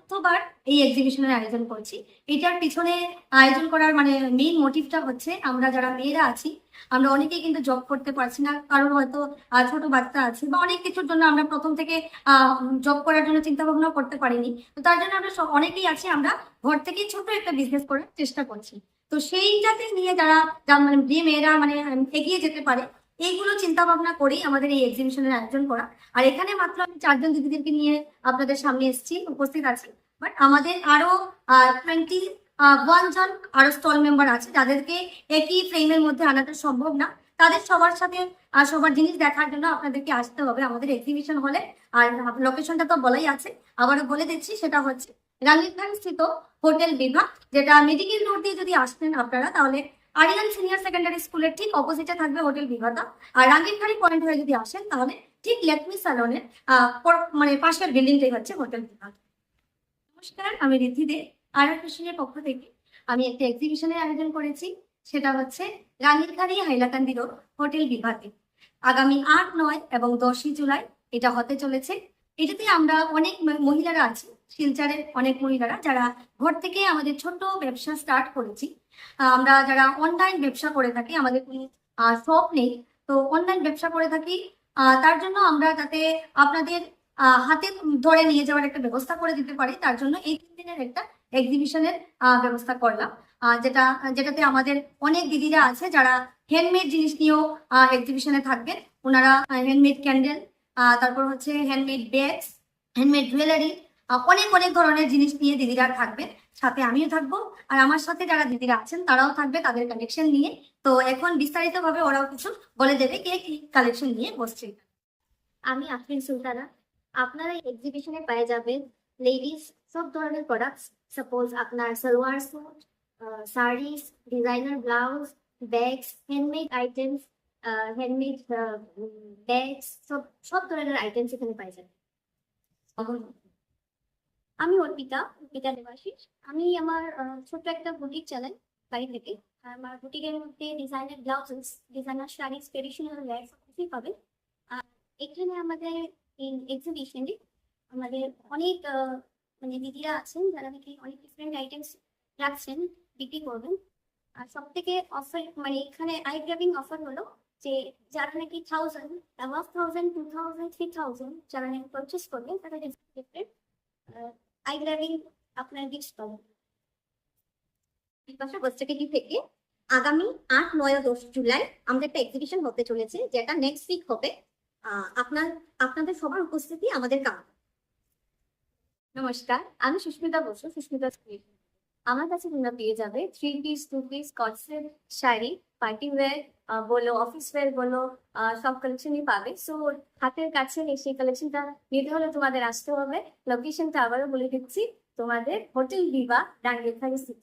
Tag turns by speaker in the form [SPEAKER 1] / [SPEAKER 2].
[SPEAKER 1] চতুর্থবার এই এক্সিবিশনের আয়োজন করছি। এটার পিছনে আয়োজন করার মানে মেইন মোটিভটা হচ্ছে আমরা যারা মেয়েরা আছি আমরা অনেকেই কিন্তু জব করতে পারছি না, কারণ হয়তো ছোট বাচ্চা আছে বা অনেক কিছুর জন্য আমরা প্রথম থেকে জব করার জন্য চিন্তা ভাবনা করতে পারিনি। তো তার জন্য আমরা অনেকেই আছি আমরা ঘর থেকেই ছোট একটা বিজনেস করার চেষ্টা করছি। তো সেইটাতে নিয়ে যারা মানে যে মেয়েরা মানে এগিয়ে যেতে পারে এইগুলো চিন্তা ভাবনা করেই আমাদের এই এক্সিবিশনের আয়োজন করা। আর এখানে মাত্র আমি 4 জন দিদিদেরকে নিয়ে আপনাদের সামনে এসেছি, উপস্থিত আছি। বাট আমাদের আরো 21 জন আরো স্টল মেম্বার আছে যাদেরকে একই ফ্রেমের মধ্যে আনাটা সম্ভব না। তাদের সবার সাথে সবার জিনিস দেখার জন্য আপনাদেরকে আসতে হবে আমাদের এক্সিবিশন হলে। আর লোকেশনটা তো বলাই আছে, আবারও বলে দিচ্ছি, সেটা হচ্ছে রানীরঘাট স্থিত হোটেল বিভা, যেটা মেডিকেল রোড দিয়ে যদি আসতেন আপনারা তাহলে আরিয়ান সিনিয়র সেকেন্ডারি স্কুলের ঠিক অপোজিটে থাকবে হোটেল বিভাটা। আর রাঙ্গিরখাড়ি পয়েন্ট হয়ে যদি আসেন তাহলে ঠিক লেকমি স্যালনের মানে পাশের বিল্ডিংটাই হচ্ছে হোটেল বিভাগ। নমস্কার, আমি রিদ্ধি দে। আরো ফ্যাশনের পক্ষ থেকে আমি একটা এক্সিবিশনের আয়োজন করেছি, সেটা হচ্ছে রাঙ্গিরখাড়ি হাইলাকান্দি রোড হোটেল বিভাগে। আগামী 8, 9 এবং 10ই জুলাই এটা হতে চলেছে। এটাতে আমরা অনেক মহিলারা আছি, শিলচরের অনেক মহিলারা যারা ঘর থেকে আমাদের ছোট ব্যবসা স্টার্ট করেছি। আমরা যারা অনলাইন ব্যবসা করে থাকি, আমাদের কোনো শপ নেই, তো অনলাইন ব্যবসা করে থাকি। তার জন্য আমরা যাতে আপনাদের হাতে ধরে নিয়ে যাওয়ার একটা ব্যবস্থা করে দিতে পারি, তার জন্য এই 3 দিনের একটা এক্সিবিশনের ব্যবস্থা করলাম। যেটাতে আমাদের অনেক দিদিরা আছে যারা হ্যান্ডমেড জিনিস নিয়েও এক্সিবিশনে থাকবেন। ওনারা হ্যান্ডমেড ক্যান্ডেল, তারপর হচ্ছে হ্যান্ডমেড ব্যাগস, হ্যান্ডমেড জুয়েলারি, অনেক অনেক ধরনের জিনিস নিয়ে দিদিরা থাকবেন। সাথে আমিও থাকবো, আর আমার সাথে যারা দিদিরা আছেন তারাও থাকবে তাদের কালেকশন নিয়ে। তো এখন বিস্তারিত ভাবে ওরাও কিছু বলে দেবে কে কি কালেকশন নিয়ে বসছে।
[SPEAKER 2] আমি আফরিন সুলতানা। আপনারা এক্সিবিশনে পেয়ে যাবেন লেডিস সব ধরনের প্রোডাক্টস। সাপোজ আপনার salwar suit, saris, designer blouse, bags, handmade items, handmade bags, সব সব ধরনের আইটেমস এখানে পেয়ে যাবেন। আমি অর্পিতা দেবাশিস। আমি আমার ছোট্ট একটা বুটিক চালাই বাড়ি থেকে। আমার বুটিকের মধ্যে designer blouses, designer saris, traditional wear সব কিছুই পাবেন। এখানে আমাদের এক্সিবিশনে আমাদের অনেক মানে দিদিরা আছেন যারা নাকি অনেক ডিফারেন্ট আইটেমস রাখছেন, বিক্রি করবেন। আর সব থেকে অফার মানে এখানে আই গ্র্যাবিং অফার হলো যে যারা নাকি 1000 অ্যাবাভ 1000, 2000, 3000 যারা নাকি পারচেস করবেন তারা ডিফারেন্ট আই গ্র্যাবিং আপনার গিফট পাবেন।
[SPEAKER 1] বিপাশা বস্ত্রকেটি থেকে আগামী 8, 9 ও 10 জুলাই আমাদের একটা এক্সিবিশন হতে চলেছে, যেটা নেক্সট উইক হবে। আপনাদের সবার উপস্থিতি আমাদের কাম।
[SPEAKER 2] নমস্কার, আমি সুস্মিতা বসু, সুস্মিতা স্কুল। আমার কাছে তোমরা পেয়ে যাবে 3 পিস, 2 পিস, কটসেট শাড়ি, পার্টি ওয়্যার বলো, অফিস ওয়্যার বলো, সব কালেকশনই পাবে। সো হাতের কাছে সেই কালেকশনটা নিতে হলে তোমাদের আসতে হবে। লোকেশনটা আবারও বলে দিচ্ছি, তোমাদের হোটেল বিভা, রাঙ্গিরখাড়ি স্থিত।